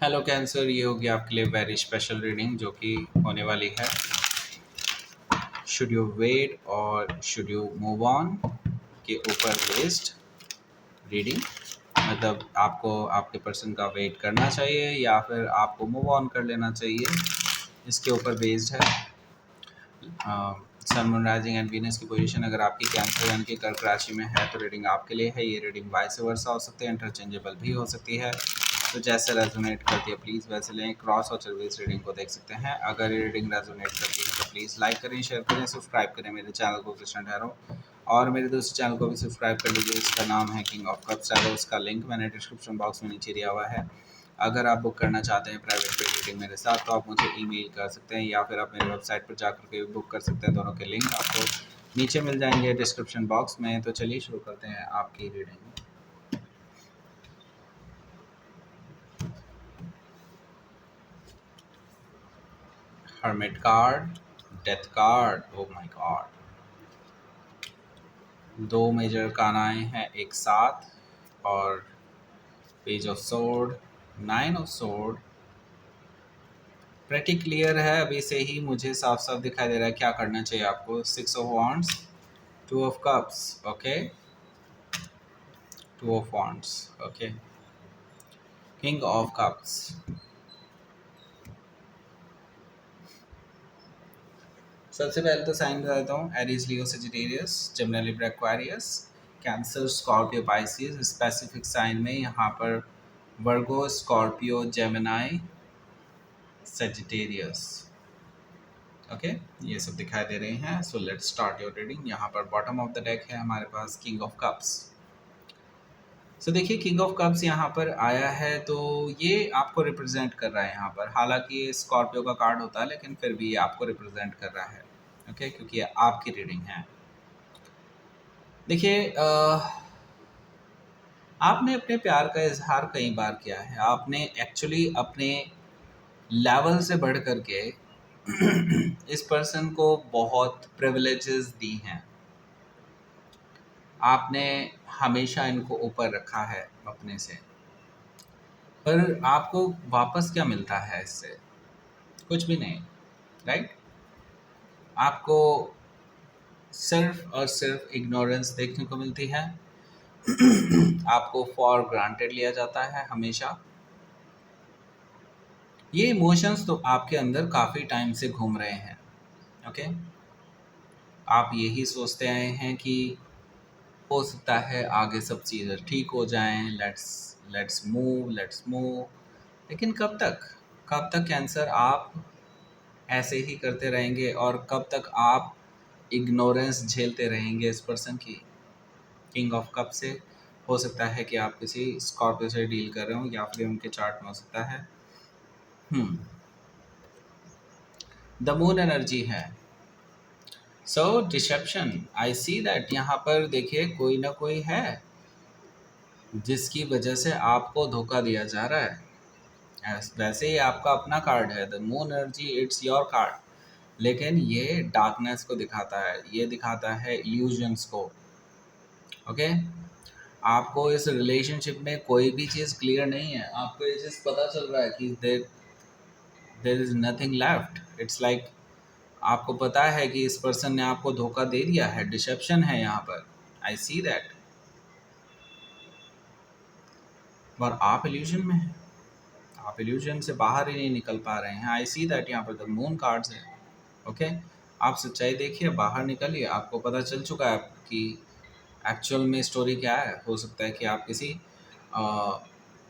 Hello cancer, ये होगी आपके लिए वेरी स्पेशल रीडिंग जो कि होने वाली है। शुड यू वेट और शुड यू मूव ऑन के ऊपर बेस्ड रीडिंग। मतलब आपको आपके पर्सन का वेट करना चाहिए या फिर आपको मूव ऑन कर लेना चाहिए, इसके ऊपर बेस्ड है। Sun moon rising and Venus की पोजीशन अगर आपकी कैंसर यानी कि कर्क राशि में है तो रीडिंग आपके लिए है। ये रीडिंग वाइस वर्सा हो सकती है, इंटरचेंजेबल भी हो सकती है। तो जैसे रेजोनेट करती है प्लीज़ वैसे लें। क्रॉस और चरवेज रीडिंग को देख सकते हैं। अगर ये रीडिंग रेजोनेट करती है तो प्लीज़ लाइक करें, शेयर करें, सब्सक्राइब करें मेरे चैनल को कृष्ण ठहरो, और मेरे दूसरे चैनल को भी सब्सक्राइब कर लीजिए। इसका नाम है किंग ऑफ कप्स टैरो। उसका लिंक मैंने डिस्क्रिप्शन बॉक्स में नीचे दिया हुआ है। अगर आप बुक करना चाहते हैं प्राइवेट रीडिंग मेरे साथ तो आप मुझे ईमेल कर सकते हैं या फिर आप मेरे वेबसाइट पर जाकर के बुक कर सकते हैं। दोनों के लिंक आपको नीचे मिल जाएंगे डिस्क्रिप्शन बॉक्स में। तो चलिए शुरू करते हैं आपकी reading. Hermit card, death card, oh my God. दो मेजर कानाएं हैं एक साथ, और page of sword, nine of sword. Pretty clear है, अभी से ही मुझे साफ साफ दिखाई दे रहा है क्या करना चाहिए आपको। Six of wands, two of cups, okay, two of wands, okay, king of cups. सबसे पहले तो साइन बता देता हूँ। Aries, Leo, Sagittarius, Gemini, Libra, Aquarius, Cancer, Scorpio, Pisces. Specific sign में यहाँ पर Virgo, Scorpio, Gemini, Sagittarius, okay, ये सब दिखाई दे रहे हैं। So let's start your reading. यहाँ पर बॉटम ऑफ द डेक है हमारे पास किंग ऑफ कप्स। सो देखिए किंग ऑफ कप्स यहाँ पर आया है तो ये आपको रिप्रेजेंट कर रहा है यहाँ पर। हालांकि ये स्कॉर्पियो का कार्ड होता है लेकिन फिर भी ये आपको रिप्रेजेंट कर रहा है, ओके, क्योंकि ये आपकी रीडिंग है। देखिए आपने अपने प्यार का इजहार कई बार किया है। आपने एक्चुअली अपने लेवल से बढ़ कर के इस पर्सन को बहुत प्रिविलेजेस दी हैं। आपने हमेशा इनको ऊपर रखा है अपने से, पर आपको वापस क्या मिलता है इससे? कुछ भी नहीं, राइट। आपको सिर्फ और सिर्फ इग्नोरेंस देखने को मिलती है। आपको फॉर ग्रांटेड लिया जाता है हमेशा। ये इमोशंस तो आपके अंदर काफ़ी टाइम से घूम रहे हैं, ओके। आप यही सोचते आए हैं कि हो सकता है आगे सब चीज़ें ठीक हो जाएं, लेट्स मूव। लेकिन कब तक? कब तक कैंसर आप ऐसे ही करते रहेंगे और कब तक आप इग्नोरेंस झेलते रहेंगे इस पर्सन की? किंग ऑफ कप से हो सकता है कि आप किसी स्कॉर्पियो से डील कर रहे हो या फिर उनके चार्ट में हो सकता है। द मून एनर्जी है। सो डिसेप्शन, आई सी दैट। यहाँ पर देखिए कोई ना कोई है जिसकी वजह से आपको धोखा दिया जा रहा है। वैसे ही आपका अपना कार्ड है the moon energy, it's your card, लेकिन ये डार्कनेस को दिखाता है, ये दिखाता है इल्यूजन्स को, ओके। आपको इस रिलेशनशिप में कोई भी चीज़ क्लियर नहीं है। आपको ये चीज़ पता चल रहा है कि there is nothing left. It's like आपको पता है कि इस पर्सन ने आपको धोखा दे दिया है। डिसेप्शन है यहाँ पर, आई सी दैट। और आप इल्यूजन में हैं, आप इल्यूजन से बाहर ही नहीं निकल पा रहे हैं। आई सी दैट। यहाँ पर द मून कार्ड्स है, ओके। आप सच्चाई देखिए, बाहर निकलिए। आपको पता चल चुका है कि एक्चुअल में स्टोरी क्या है। हो सकता है कि आप किसी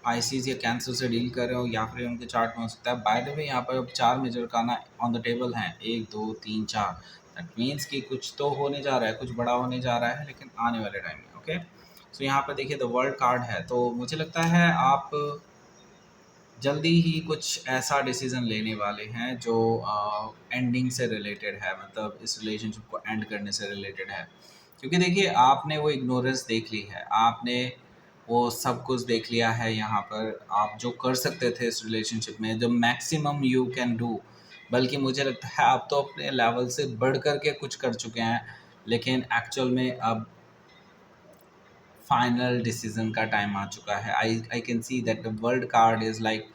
आईसीज या कैंसर से डील कर रहे हो या फिर उनके चार्ट में हो सकता है। बाय द वे यहाँ पर अब 4 मेजर काना ऑन द टेबल हैं, 1 2 3 4। दैट मीन्स कि कुछ तो होने जा रहा है, कुछ बड़ा होने जा रहा है, लेकिन आने वाले टाइम में, ओके। सो यहाँ पर देखिए द वर्ल्ड कार्ड है। तो मुझे लगता है आप जल्दी ही कुछ ऐसा डिसीज़न लेने वाले हैं जो एंडिंग से रिलेटेड है, मतलब इस रिलेशनशिप को एंड करने से रिलेटेड है। क्योंकि देखिए आपने वो इग्नोरेंस देख ली है, आपने वो सब कुछ देख लिया है। यहाँ पर आप जो कर सकते थे इस रिलेशनशिप में, जो मैक्सिमम यू कैन डू, बल्कि मुझे लगता है आप तो अपने लेवल से बढ़ कर के कुछ कर चुके हैं। लेकिन एक्चुअल में अब फाइनल डिसीजन का टाइम आ चुका है। I can see that the world card is like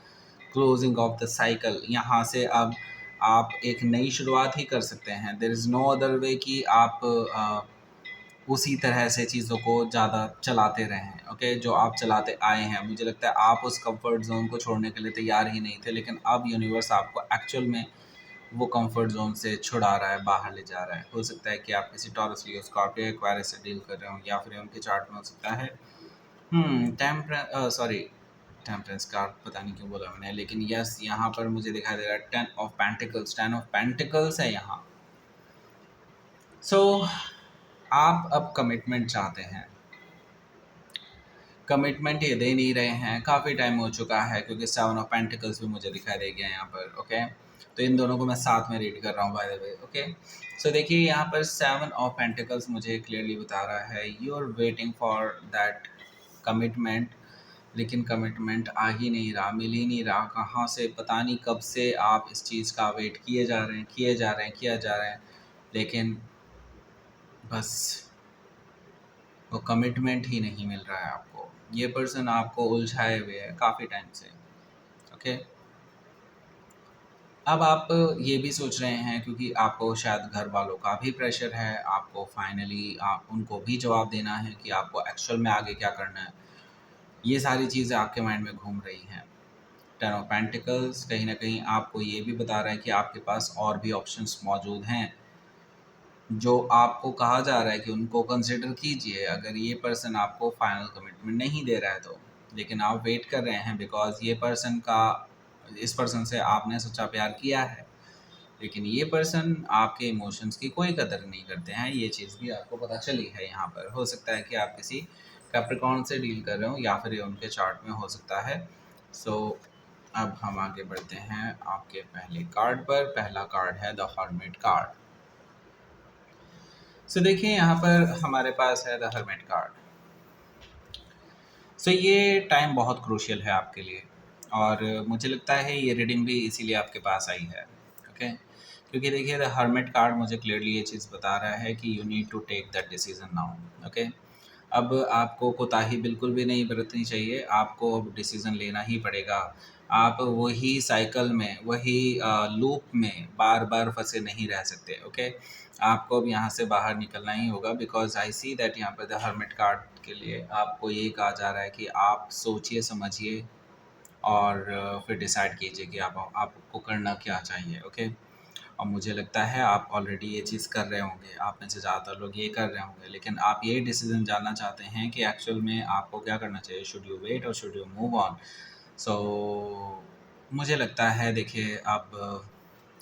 closing of the cycle, यहाँ से अब आप एक नई शुरुआत ही कर सकते हैं। There is no other way कि आप उसी तरह से चीज़ों को ज़्यादा चलाते रहें। ओके, जो आप चलाते आए हैं, मुझे लगता है आप उस कंफर्ट ज़ोन को छोड़ने के लिए तैयार ही नहीं थे, लेकिन अब यूनिवर्स आपको एक्चुअल में वो कंफर्ट ज़ोन से छुड़ा रहा है, बाहर ले जा रहा है। हो सकता है कि आप किसी टॉरस, लियो, स्कॉर्पियो, एक्वेरियस से डील कर रहे हो, या फिर उनके चार्ट में हो सकता है टेम्परेंस कार्ड, पता नहीं क्यों बोला मैंने, लेकिन यस यहाँ पर मुझे दिखाई दे रहा है 10 ऑफ पेंटिकल्स है यहाँ। सो आप अब कमिटमेंट चाहते हैं, कमिटमेंट ये दे नहीं रहे हैं, काफ़ी टाइम हो चुका है, क्योंकि 7 ऑफ पेंटिकल्स भी मुझे दिखाई दे गया यहाँ पर। ओके, तो इन दोनों को मैं साथ में रीड कर रहा हूँ बाय द वे। ओके, सो देखिए यहाँ पर 7 ऑफ पेंटिकल्स मुझे क्लियरली बता रहा है you are waiting for that commitment, लेकिन कमिटमेंट आ ही नहीं रहा, मिल ही नहीं रहा। कहाँ से, पता नहीं कब से आप इस चीज़ का वेट किए जा रहे हैं, किया जा रहे हैं, लेकिन बस वो कमिटमेंट ही नहीं मिल रहा है आपको। ये पर्सन आपको उलझाए हुए है काफ़ी टाइम से। ओके, अब आप ये भी सोच रहे हैं, क्योंकि आपको शायद घर वालों का भी प्रेशर है, आपको फाइनली आप उनको भी जवाब देना है कि आपको एक्चुअल में आगे क्या करना है। ये सारी चीज़ें आपके माइंड में घूम रही हैं। 10 ऑफ पेंटिकल्स कहीं ना कहीं आपको ये भी बता रहा है कि आपके पास और भी ऑप्शंस मौजूद हैं, जो आपको कहा जा रहा है कि उनको कंसिडर कीजिए अगर ये पर्सन आपको फाइनल कमिटमेंट नहीं दे रहा है तो। लेकिन आप वेट कर रहे हैं बिकॉज इस पर्सन से आपने सच्चा प्यार किया है, लेकिन ये पर्सन आपके इमोशंस की कोई कदर नहीं करते हैं। ये चीज़ भी आपको पता चली है यहाँ पर। हो सकता है कि आप किसी कैप्रिकॉर्न से डील कर रहे हो, या फिर ये उनके चार्ट में हो सकता है। सो अब हम आगे बढ़ते हैं आपके पहले कार्ड पर। पहला कार्ड है द हर्मिट कार्ड। सो देखिए यहाँ पर हमारे पास है द हर्मिट कार्ड। सो ये टाइम बहुत क्रूशियल है आपके लिए, और मुझे लगता है ये रीडिंग भी इसीलिए आपके पास आई है। ओके, क्योंकि देखिए द हर्मिट कार्ड मुझे क्लियरली ये चीज़ बता रहा है कि you need to take that decision now. Okay, अब आपको कोताही बिल्कुल भी नहीं बरतनी चाहिए, आपको अब डिसीज़न लेना ही पड़ेगा। आप वही साइकिल में, वही लूप में बार बार फंसे नहीं रह सकते। ओके, आपको अब यहाँ से बाहर निकलना ही होगा, बिकॉज आई सी दैट यहाँ पर द हर्मिट कार्ड के लिए आपको ये कहा जा रहा है कि आप सोचिए समझिए और फिर डिसाइड कीजिए कि आपको करना क्या चाहिए। ओके, और मुझे लगता है आप ऑलरेडी ये चीज़ कर रहे होंगे, आप में से ज़्यादातर लोग ये कर रहे होंगे, लेकिन आप ये डिसीजन जानना चाहते हैं कि एक्चुअल में आपको क्या करना चाहिए, शुड यू वेट और शुड यू मूव ऑन। सो मुझे लगता है देखिए अब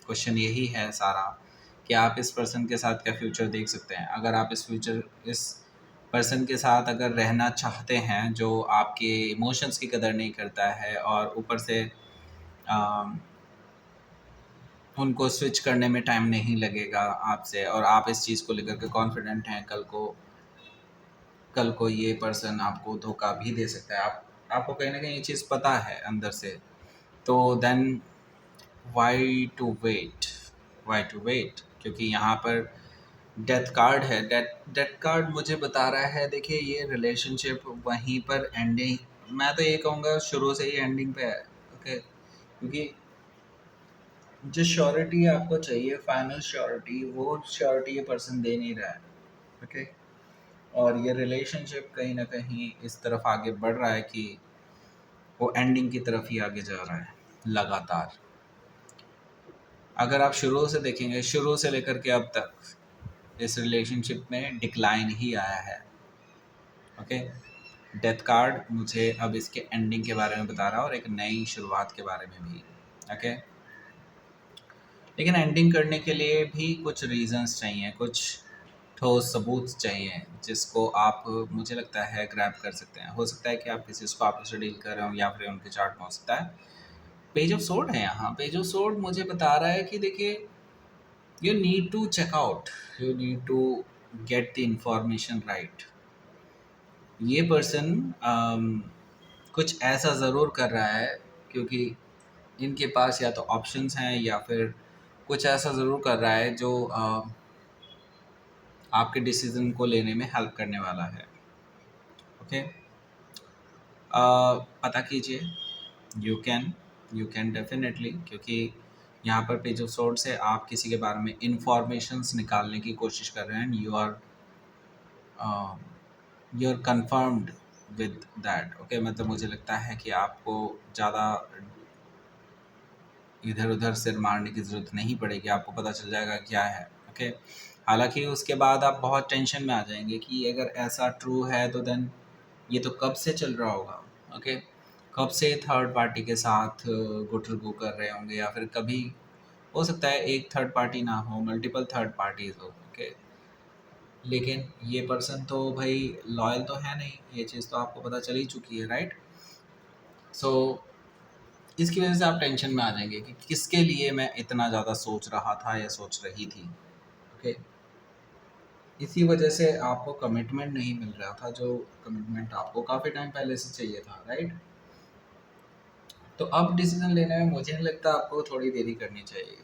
क्वेश्चन यही है सारा कि आप इस पर्सन के साथ क्या फ्यूचर देख सकते हैं। अगर आप इस पर्सन के साथ अगर रहना चाहते हैं जो आपके इमोशंस की कदर नहीं करता है, और ऊपर से उनको स्विच करने में टाइम नहीं लगेगा आपसे, और आप इस चीज़ को लेकर के कॉन्फिडेंट हैं, कल को ये पर्सन आपको धोखा भी दे सकता है, आपको कहीं ना कहीं ये चीज़ पता है अंदर से, तो देन वाई टू वेट, क्योंकि यहाँ पर डेथ कार्ड है। डेथ कार्ड मुझे बता रहा है, देखिए ये रिलेशनशिप वहीं पर एंडिंग, मैं तो ये कहूँगा शुरू से ही एंडिंग पे है। ओके, क्योंकि जो श्योरिटी आपको चाहिए, फाइनल श्योरिटी, वो श्योरिटी ये पर्सन दे नहीं रहा है। ओके, और ये रिलेशनशिप कहीं ना कहीं इस तरफ आगे बढ़ रहा है कि वो एंडिंग की तरफ ही आगे जा रहा है लगातार। अगर आप शुरू से देखेंगे, शुरू से लेकर के अब तक इस रिलेशनशिप में डिक्लाइन ही आया है। ओके, डेथ कार्ड मुझे अब इसके एंडिंग के बारे में बता रहा है, और एक नई शुरुआत के बारे में भी। ओके, लेकिन एंडिंग करने के लिए भी कुछ रीजंस चाहिए, कुछ ठोस सबूत चाहिए, जिसको आप मुझे लगता है ग्रैब कर सकते हैं। हो सकता है कि आप किसी को आपस से डील कर रहे हो, या फिर उनके चार्ट में हो सकता है पेज ऑफ सोर्ड है यहाँ। पेज ऑफ सोर्ड मुझे बता रहा है कि देखिए you need to check out, you need to get the information right. ये पर्सन कुछ ऐसा ज़रूर कर रहा है, क्योंकि इनके पास या तो ऑप्शंस हैं, या फिर कुछ ऐसा ज़रूर कर रहा है जो आपके डिसीज़न को लेने में हेल्प करने वाला है। ओके, पता कीजिए, you can you can definitely, क्योंकि यहाँ पर पेज ऑफ सोर्ड से आप किसी के बारे में इंफॉर्मेशंस निकालने की कोशिश कर रहे हैं, you are confirmed with that. Okay, मतलब मुझे लगता है कि आपको ज़्यादा इधर उधर सिर मारने की ज़रूरत नहीं पड़ेगी, आपको पता चल जाएगा क्या है। ओके, हालांकि उसके बाद आप बहुत टेंशन में आ जाएंगे कि अगर ऐसा ट्रू है तो देन ये तो कब से चल रहा होगा। ओके, कब से थर्ड पार्टी के साथ गुटरगू कर रहे होंगे, या फिर कभी हो सकता है एक थर्ड पार्टी ना हो, मल्टीपल थर्ड पार्टीज हो। ओके, लेकिन ये पर्सन तो भाई लॉयल तो है नहीं, ये चीज़ तो आपको पता चल ही चुकी है, राइट। सो इसकी वजह से आप टेंशन में आ जाएंगे कि किसके लिए मैं इतना ज़्यादा सोच रहा था या सोच रही थी। ओके, इसी वजह से आपको कमिटमेंट नहीं मिल रहा था, जो कमिटमेंट आपको काफ़ी टाइम पहले से चाहिए था, राइट। तो अब डिसीजन लेने में मुझे नहीं लगता आपको थोड़ी देरी करनी चाहिए।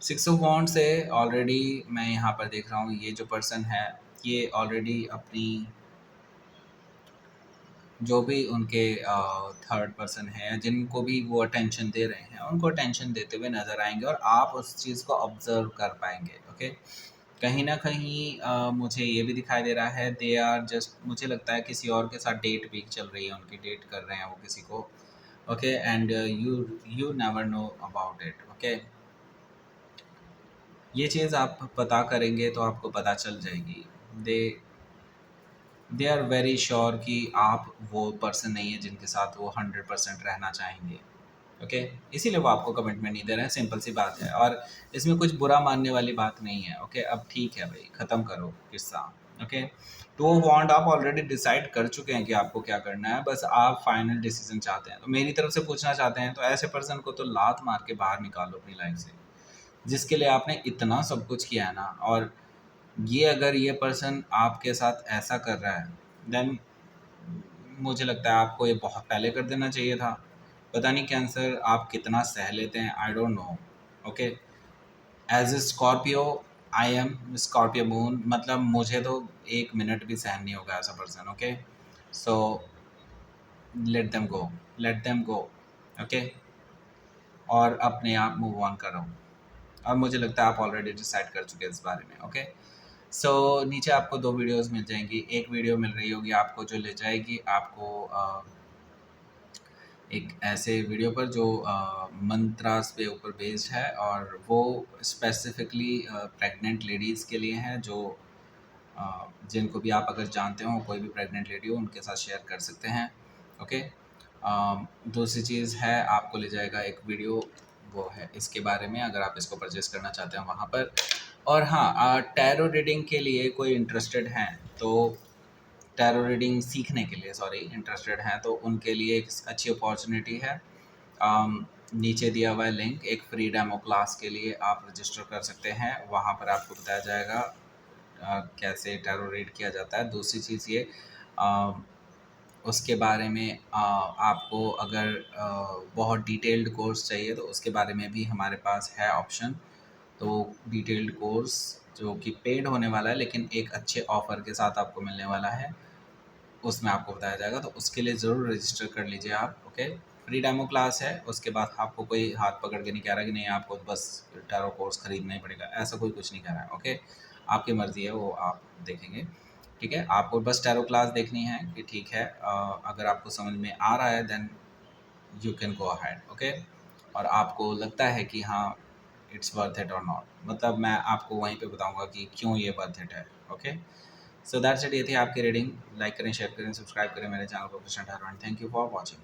6 ऑफ वॉन्ड्स से ऑलरेडी मैं यहाँ पर देख रहा हूँ, ये जो पर्सन है ये ऑलरेडी अपनी जो भी उनके थर्ड पर्सन है जिनको भी वो अटेंशन दे रहे हैं, उनको अटेंशन देते हुए नज़र आएंगे और आप उस चीज़ को ऑब्जर्व कर पाएंगे। ओके, कहीं ना कहीं मुझे ये भी दिखाई दे रहा है दे आर जस्ट, मुझे लगता है किसी और के साथ डेट वीक चल रही है उनकी, डेट कर रहे हैं वो किसी को। Okay, and you never know about it. Okay, ये चीज़ आप पता करेंगे तो आपको पता चल जाएगी। दे दे आर वेरी श्योर कि आप वो पर्सन नहीं है जिनके साथ वो 100% रहना चाहेंगे। ओके, इसीलिए वो आपको कमिटमेंट नहीं दे रहे हैं, सिंपल सी बात है। और इसमें कुछ बुरा मानने वाली बात नहीं है। ओके, अब ठीक है भाई, ख़त्म करो किस्सा। ओके, तो वांट आप ऑलरेडी डिसाइड कर चुके हैं कि आपको क्या करना है, बस आप फाइनल डिसीजन चाहते हैं। तो मेरी तरफ से पूछना चाहते हैं तो ऐसे पर्सन को तो लात मार के बाहर निकालो अपनी लाइफ से, जिसके लिए आपने इतना सब कुछ किया है ना। और ये अगर ये पर्सन आपके साथ ऐसा कर रहा है देन मुझे लगता है आपको ये बहुत पहले कर देना चाहिए था। पता नहीं कैंसर आप कितना सह लेते हैं, I don't know. Okay, as a Scorpio, I am Scorpio moon, मतलब मुझे तो 1 मिनट भी सहन नहीं होगा ऐसा person. Okay, so let them go, let them go. Okay, और अपने आप मूव ऑन करो। और मुझे लगता है आप ऑलरेडी डिसाइड कर चुके हैं इस बारे में। ओके, सो नीचे आपको 2 वीडियोस मिल जाएंगी। एक वीडियो मिल रही होगी आपको जो ले जाएगी आपको एक ऐसे वीडियो पर जो मंत्रास पे ऊपर बेस्ड है, और वो स्पेसिफिकली प्रेग्नेंट लेडीज़ के लिए है, जो जिनको भी आप अगर जानते हो कोई भी प्रेग्नेंट लेडी हो उनके साथ शेयर कर सकते हैं। ओके, दूसरी चीज़ है आपको ले जाएगा एक वीडियो, वो है इसके बारे में, अगर आप इसको परचेज़ करना चाहते हैं वहाँ पर। और हाँ, टैरो रीडिंग के लिए कोई इंटरेस्टेड हैं तो टैरो रीडिंग सीखने के लिए सॉरी इंटरेस्टेड हैं तो उनके लिए एक अच्छी अपॉर्चुनिटी है। नीचे दिया हुआ है लिंक, एक फ्री डेमो क्लास के लिए आप रजिस्टर कर सकते हैं। वहाँ पर आपको बताया जाएगा कैसे टैरो रीड किया जाता है। दूसरी चीज़ ये उसके बारे में आपको अगर बहुत डिटेल्ड कोर्स चाहिए तो उसके बारे में भी हमारे पास है ऑप्शन। तो डिटेल्ड कोर्स जो कि पेड होने वाला है लेकिन एक अच्छे ऑफ़र के साथ आपको मिलने वाला है, उसमें आपको बताया जाएगा, तो उसके लिए ज़रूर रजिस्टर कर लीजिए आप। ओके, फ्री डेमो क्लास है, उसके बाद आपको कोई हाथ पकड़ के नहीं कह रहा कि नहीं आपको बस टैरो कोर्स खरीदना ही पड़ेगा, ऐसा कोई कुछ नहीं कह रहा है। ओके, आपकी मर्ज़ी है, वो आप देखेंगे। ठीक है, आपको बस टैरो क्लास देखनी है कि ठीक है, अगर आपको समझ में आ रहा है then you can go ahead. Okay, और आपको लगता है कि हाँ इट्स वर्थ इट और नॉट, मतलब मैं आपको वहीं पे बताऊंगा कि क्यों ये वर्थ इट है। ओके, सो दैट्स इट, ये थी आपकी रीडिंग। लाइक करें, शेयर करें, सब्सक्राइब करें मेरे चैनल को Krishna Thakur. Thank you for watching.